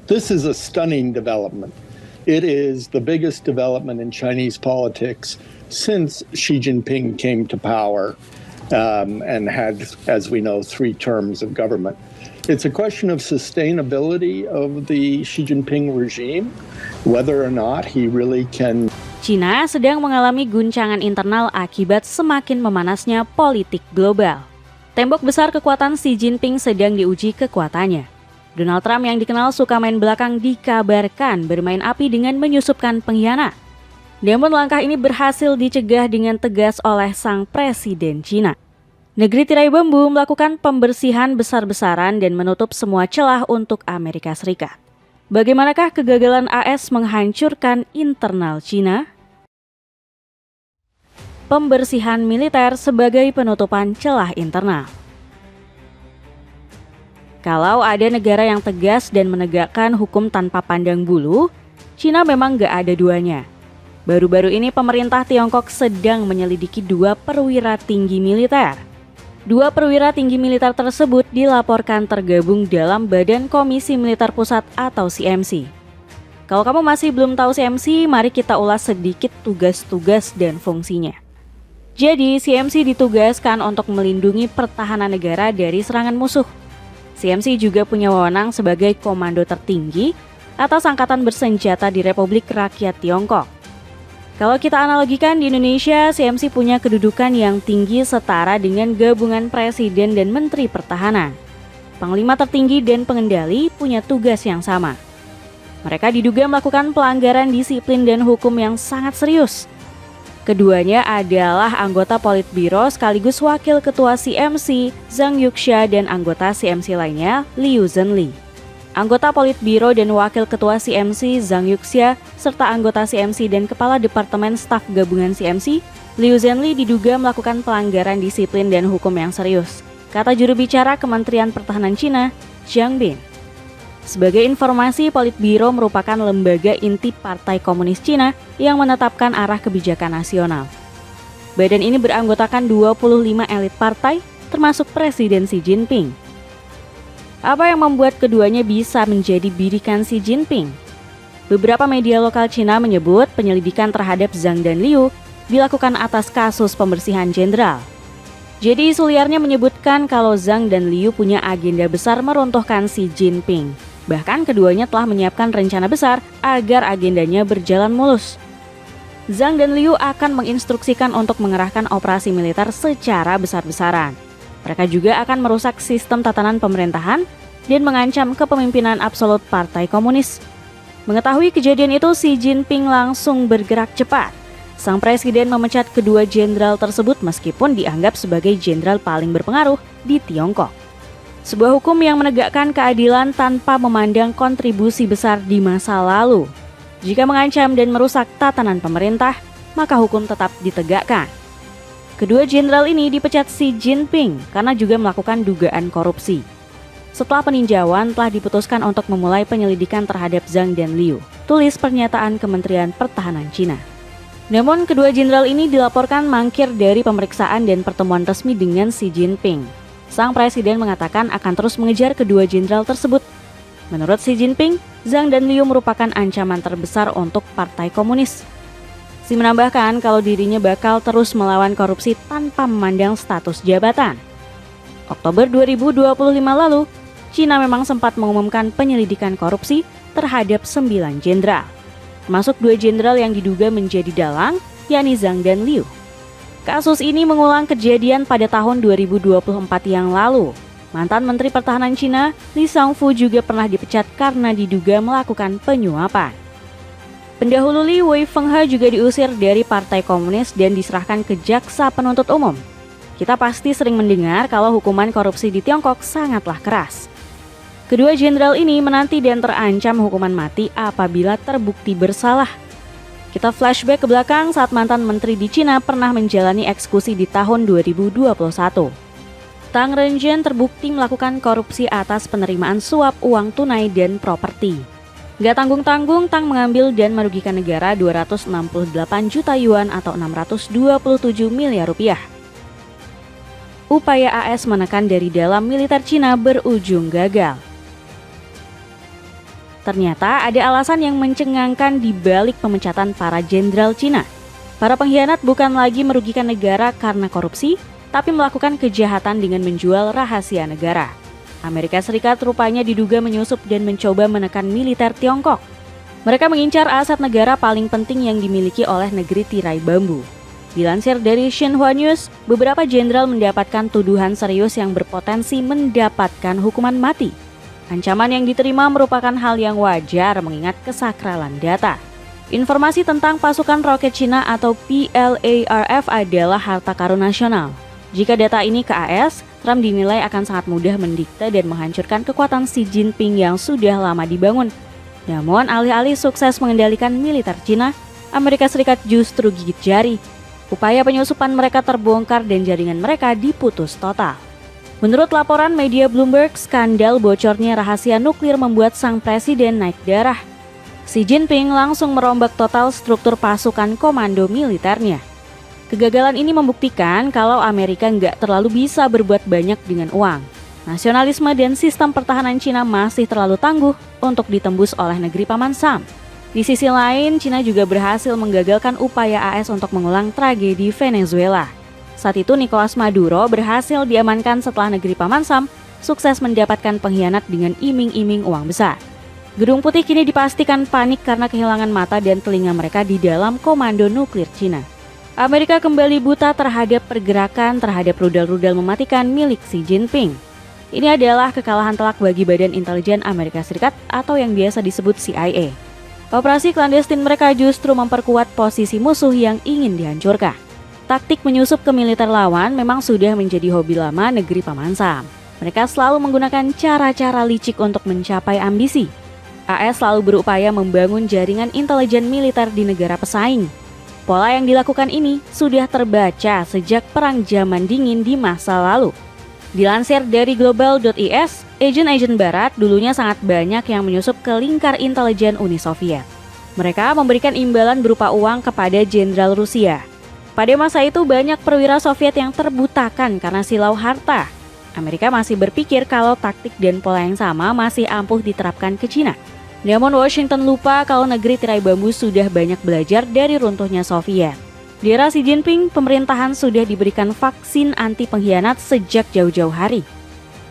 This is a stunning development. It is the biggest development in Chinese politics since Xi Jinping came to power and had, as we know, 3 terms of government. It's a question of sustainability of the Xi Jinping regime, whether or not he really can. China sedang mengalami guncangan internal akibat semakin memanasnya politik global. Tembok besar kekuatan Xi Jinping sedang diuji kekuatannya. Donald Trump yang dikenal suka main belakang dikabarkan bermain api dengan menyusupkan pengkhianat. Namun langkah ini berhasil dicegah dengan tegas oleh sang presiden Cina. Negeri tirai bambu melakukan pembersihan besar-besaran dan menutup semua celah untuk Amerika Serikat. Bagaimanakah kegagalan AS menghancurkan internal Cina? Pembersihan militer sebagai penutupan celah internal. Kalau ada negara yang tegas dan menegakkan hukum tanpa pandang bulu, Cina memang gak ada duanya. Baru-baru ini pemerintah Tiongkok sedang menyelidiki 2 perwira tinggi militer. 2 perwira tinggi militer tersebut dilaporkan tergabung dalam Badan Komisi Militer Pusat atau CMC. Kalau kamu masih belum tahu CMC, mari kita ulas sedikit tugas-tugas dan fungsinya. Jadi, CMC ditugaskan untuk melindungi pertahanan negara dari serangan musuh. CMC juga punya wewenang sebagai komando tertinggi atas angkatan bersenjata di Republik Rakyat Tiongkok. Kalau kita analogikan di Indonesia, CMC punya kedudukan yang tinggi setara dengan gabungan presiden dan menteri pertahanan. Panglima tertinggi dan pengendali punya tugas yang sama. Mereka diduga melakukan pelanggaran disiplin dan hukum yang sangat serius. Keduanya adalah anggota Politbiro sekaligus wakil ketua CMC Zhang Yuxia dan anggota CMC lainnya Liu Zhenli. Anggota Politbiro dan wakil ketua CMC Zhang Yuxia serta anggota CMC dan kepala Departemen Staf Gabungan CMC Liu Zhenli diduga melakukan pelanggaran disiplin dan hukum yang serius, kata juru bicara Kementerian Pertahanan Cina, Jiang Bin. Sebagai informasi, Politbiro merupakan lembaga inti Partai Komunis Cina yang menetapkan arah kebijakan nasional. Badan ini beranggotakan 25 elit partai, termasuk Presiden Xi Jinping. Apa yang membuat keduanya bisa menjadi bidikan Xi Jinping? Beberapa media lokal Cina menyebut penyelidikan terhadap Zhang dan Liu dilakukan atas kasus pembersihan jenderal. Jadi isu liarnya menyebutkan kalau Zhang dan Liu punya agenda besar meruntuhkan Xi Jinping. Bahkan keduanya telah menyiapkan rencana besar agar agendanya berjalan mulus. Zhang dan Liu akan menginstruksikan untuk mengerahkan operasi militer secara besar-besaran. Mereka juga akan merusak sistem tatanan pemerintahan dan mengancam kepemimpinan absolut Partai Komunis. Mengetahui kejadian itu, Xi Jinping langsung bergerak cepat. Sang presiden memecat kedua jenderal tersebut meskipun dianggap sebagai jenderal paling berpengaruh di Tiongkok. Sebuah hukum yang menegakkan keadilan tanpa memandang kontribusi besar di masa lalu. Jika mengancam dan merusak tatanan pemerintah, maka hukum tetap ditegakkan. Kedua jenderal ini dipecat Xi Jinping karena juga melakukan dugaan korupsi. Setelah peninjauan, telah diputuskan untuk memulai penyelidikan terhadap Zhang dan Liu, tulis pernyataan Kementerian Pertahanan Cina. Namun, kedua jenderal ini dilaporkan mangkir dari pemeriksaan dan pertemuan resmi dengan Xi Jinping. Sang presiden mengatakan akan terus mengejar kedua jenderal tersebut. Menurut Xi Jinping, Zhang dan Liu merupakan ancaman terbesar untuk Partai Komunis. Xi menambahkan kalau dirinya bakal terus melawan korupsi tanpa memandang status jabatan. Oktober 2025 lalu, Cina memang sempat mengumumkan penyelidikan korupsi terhadap 9 jenderal, termasuk 2 jenderal yang diduga menjadi dalang, yakni Zhang dan Liu. Kasus ini mengulang kejadian pada tahun 2024 yang lalu. Mantan Menteri Pertahanan Cina, Li Shangfu juga pernah dipecat karena diduga melakukan penyuapan. Pendahulu Li, Wei Fenghe juga diusir dari Partai Komunis dan diserahkan ke Jaksa Penuntut Umum. Kita pasti sering mendengar kalau hukuman korupsi di Tiongkok sangatlah keras. Kedua jenderal ini menanti dan terancam hukuman mati apabila terbukti bersalah. Kita flashback ke belakang saat mantan menteri di Cina pernah menjalani eksekusi di tahun 2021. Tang Renzhen terbukti melakukan korupsi atas penerimaan suap uang tunai dan properti. Gak tanggung-tanggung, Tang mengambil dan merugikan negara 268 juta yuan atau 627 miliar rupiah. Upaya AS menekan dari dalam militer Cina berujung gagal. Ternyata ada alasan yang mencengangkan di balik pemecatan para jenderal Cina. Para pengkhianat bukan lagi merugikan negara karena korupsi, tapi melakukan kejahatan dengan menjual rahasia negara. Amerika Serikat rupanya diduga menyusup dan mencoba menekan militer Tiongkok. Mereka mengincar aset negara paling penting yang dimiliki oleh negeri tirai bambu. Dilansir dari Xinhua News, beberapa jenderal mendapatkan tuduhan serius yang berpotensi mendapatkan hukuman mati. Ancaman yang diterima merupakan hal yang wajar mengingat kesakralan data. Informasi tentang pasukan roket Cina atau PLARF adalah harta karun nasional. Jika data ini ke AS, Trump dinilai akan sangat mudah mendikte dan menghancurkan kekuatan Xi Jinping yang sudah lama dibangun. Namun, alih-alih sukses mengendalikan militer Cina, Amerika Serikat justru gigit jari. Upaya penyusupan mereka terbongkar dan jaringan mereka diputus total. Menurut laporan media Bloomberg, skandal bocornya rahasia nuklir membuat sang presiden naik darah. Xi Jinping langsung merombak total struktur pasukan komando militernya. Kegagalan ini membuktikan kalau Amerika nggak terlalu bisa berbuat banyak dengan uang. Nasionalisme dan sistem pertahanan Cina masih terlalu tangguh untuk ditembus oleh negeri Paman Sam. Di sisi lain, Cina juga berhasil menggagalkan upaya AS untuk mengulang tragedi Venezuela. Saat itu Nicolas Maduro berhasil diamankan setelah negeri Paman Sam sukses mendapatkan pengkhianat dengan iming-iming uang besar. Gedung Putih kini dipastikan panik karena kehilangan mata dan telinga mereka di dalam komando nuklir Cina. Amerika kembali buta terhadap pergerakan terhadap rudal-rudal mematikan milik Xi Jinping. Ini adalah kekalahan telak bagi Badan Intelijen Amerika Serikat atau yang biasa disebut CIA. Operasi klandestin mereka justru memperkuat posisi musuh yang ingin dihancurkan. Taktik menyusup ke militer lawan memang sudah menjadi hobi lama negeri Paman Sam. Mereka selalu menggunakan cara-cara licik untuk mencapai ambisi. AS selalu berupaya membangun jaringan intelijen militer di negara pesaing. Pola yang dilakukan ini sudah terbaca sejak Perang Zaman Dingin di masa lalu. Dilansir dari global.is, agen-agen barat dulunya sangat banyak yang menyusup ke lingkar intelijen Uni Soviet. Mereka memberikan imbalan berupa uang kepada jenderal Rusia. Pada masa itu banyak perwira Soviet yang terbutakan karena silau harta. Amerika masih berpikir kalau taktik dan pola yang sama masih ampuh diterapkan ke Cina. Namun Washington lupa kalau negeri tirai bambu sudah banyak belajar dari runtuhnya Soviet. Di era Xi Jinping, pemerintahan sudah diberikan vaksin anti pengkhianat sejak jauh-jauh hari.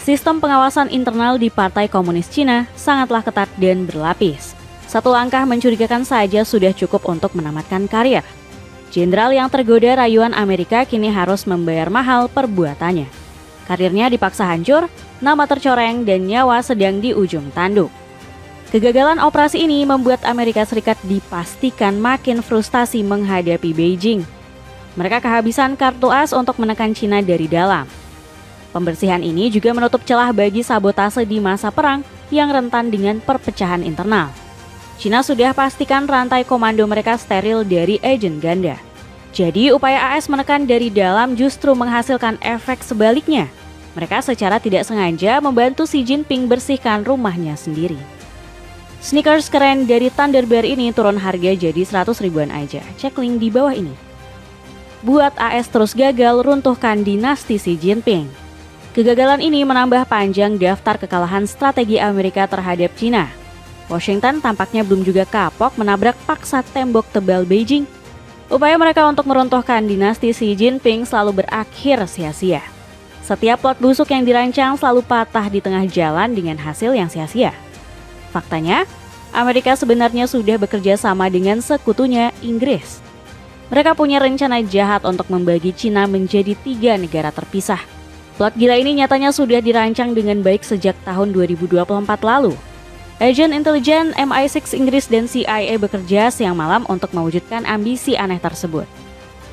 Sistem pengawasan internal di Partai Komunis Cina sangatlah ketat dan berlapis. Satu langkah mencurigakan saja sudah cukup untuk menamatkan karir. Jenderal yang tergoda rayuan Amerika kini harus membayar mahal perbuatannya. Karirnya dipaksa hancur, nama tercoreng, dan nyawa sedang di ujung tanduk. Kegagalan operasi ini membuat Amerika Serikat dipastikan makin frustasi menghadapi Beijing. Mereka kehabisan kartu as untuk menekan Cina dari dalam. Pembersihan ini juga menutup celah bagi sabotase di masa perang yang rentan dengan perpecahan internal. Cina sudah pastikan rantai komando mereka steril dari agen ganda. Jadi upaya AS menekan dari dalam justru menghasilkan efek sebaliknya. Mereka secara tidak sengaja membantu Xi Jinping bersihkan rumahnya sendiri. Sneakers keren dari Thunderbird ini turun harga jadi 100 ribuan aja. Cek link di bawah ini. Buat AS terus gagal runtuhkan dinasti Xi Jinping. Kegagalan ini menambah panjang daftar kekalahan strategi Amerika terhadap Cina. Washington tampaknya belum juga kapok menabrak paksa tembok tebal Beijing. Upaya mereka untuk meruntuhkan dinasti Xi Jinping selalu berakhir sia-sia. Setiap plot busuk yang dirancang selalu patah di tengah jalan dengan hasil yang sia-sia. Faktanya, Amerika sebenarnya sudah bekerja sama dengan sekutunya Inggris. Mereka punya rencana jahat untuk membagi Cina menjadi 3 negara terpisah. Plot gila ini nyatanya sudah dirancang dengan baik sejak tahun 2024 lalu. Agen intelijen MI6 Inggris dan CIA bekerja siang malam untuk mewujudkan ambisi aneh tersebut.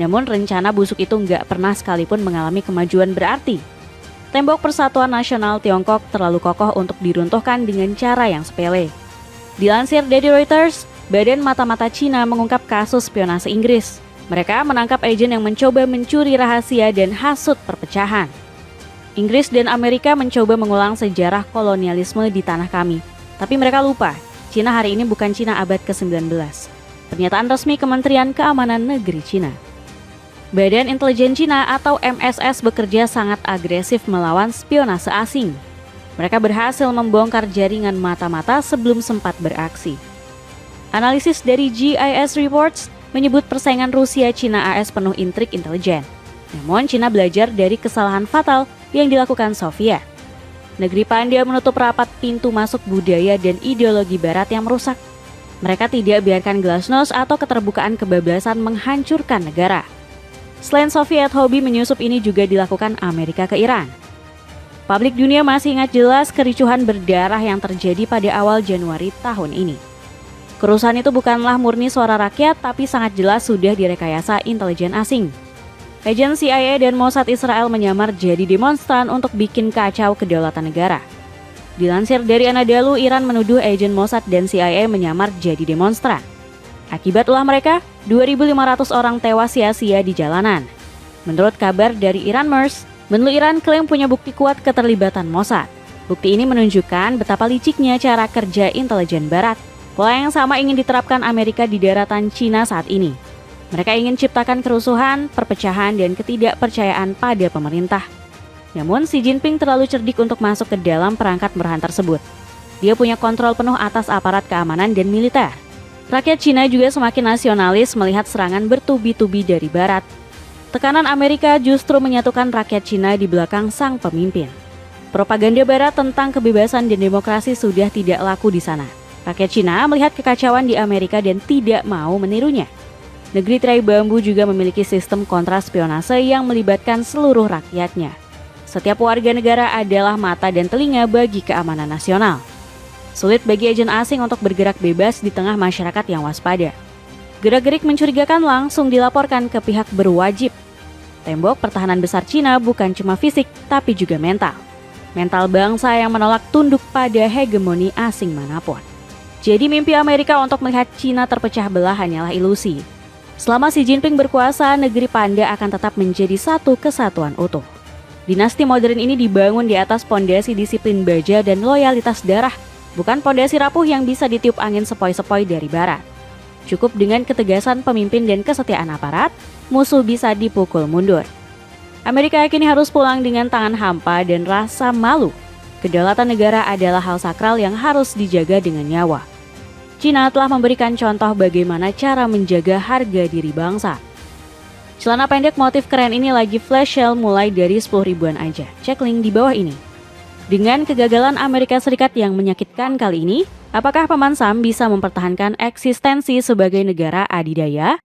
Namun rencana busuk itu nggak pernah sekalipun mengalami kemajuan berarti. Tembok Persatuan Nasional Tiongkok terlalu kokoh untuk diruntuhkan dengan cara yang sepele. Dilansir dari Reuters, Badan Mata-Mata Cina mengungkap kasus spionase Inggris. Mereka menangkap agen yang mencoba mencuri rahasia dan hasut perpecahan. Inggris dan Amerika mencoba mengulang sejarah kolonialisme di tanah kami. Tapi mereka lupa, Cina hari ini bukan Cina abad ke-19. Pernyataan resmi Kementerian Keamanan Negeri Cina. Badan Intelijen Cina atau MSS bekerja sangat agresif melawan spionase asing. Mereka berhasil membongkar jaringan mata-mata sebelum sempat beraksi. Analisis dari GIS Reports menyebut persaingan Rusia-Cina-AS penuh intrik intelijen. Namun Cina belajar dari kesalahan fatal yang dilakukan Soviet. Negeri Panda menutup rapat pintu masuk budaya dan ideologi Barat yang merusak. Mereka tidak biarkan glasnost atau keterbukaan kebablasan menghancurkan negara. Selain Soviet, hobi menyusup ini juga dilakukan Amerika ke Iran. Publik dunia masih ingat jelas kericuhan berdarah yang terjadi pada awal Januari tahun ini. Kerusuhan itu bukanlah murni suara rakyat, tapi sangat jelas sudah direkayasa intelijen asing. Agen CIA dan Mossad Israel menyamar jadi demonstran untuk bikin kacau kedaulatan negara. Dilansir dari Anadolu, Iran menuduh agen Mossad dan CIA menyamar jadi demonstran. Akibat ulah mereka, 2.500 orang tewas sia-sia di jalanan. Menurut kabar dari Iran Mers, Menlu Iran klaim punya bukti kuat keterlibatan Mossad. Bukti ini menunjukkan betapa liciknya cara kerja intelijen Barat. Pola yang sama ingin diterapkan Amerika di daratan Cina saat ini. Mereka ingin ciptakan kerusuhan, perpecahan, dan ketidakpercayaan pada pemerintah. Namun, Xi Jinping terlalu cerdik untuk masuk ke dalam perangkat murahan tersebut. Dia punya kontrol penuh atas aparat keamanan dan militer. Rakyat Cina juga semakin nasionalis melihat serangan bertubi-tubi dari Barat. Tekanan Amerika justru menyatukan rakyat Cina di belakang sang pemimpin. Propaganda Barat tentang kebebasan dan demokrasi sudah tidak laku di sana. Rakyat Cina melihat kekacauan di Amerika dan tidak mau menirunya. Negeri tirai bambu juga memiliki sistem kontraspionase yang melibatkan seluruh rakyatnya. Setiap warga negara adalah mata dan telinga bagi keamanan nasional. Sulit bagi agen asing untuk bergerak bebas di tengah masyarakat yang waspada. Gerak-gerik mencurigakan langsung dilaporkan ke pihak berwajib. Tembok pertahanan besar Cina bukan cuma fisik, tapi juga mental. Mental bangsa yang menolak tunduk pada hegemoni asing manapun. Jadi mimpi Amerika untuk melihat Cina terpecah belah hanyalah ilusi. Selama Xi Jinping berkuasa, negeri Panda akan tetap menjadi satu kesatuan utuh. Dinasti modern ini dibangun di atas pondasi disiplin baja dan loyalitas darah, bukan pondasi rapuh yang bisa ditiup angin sepoi-sepoi dari Barat. Cukup dengan ketegasan pemimpin dan kesetiaan aparat, musuh bisa dipukul mundur. Amerika kini harus pulang dengan tangan hampa dan rasa malu. Kedaulatan negara adalah hal sakral yang harus dijaga dengan nyawa. Cina telah memberikan contoh bagaimana cara menjaga harga diri bangsa. Celana pendek motif keren ini lagi flash sale mulai dari 10 ribuan aja. Cek link di bawah ini. Dengan kegagalan Amerika Serikat yang menyakitkan kali ini, apakah Paman Sam bisa mempertahankan eksistensi sebagai negara adidaya?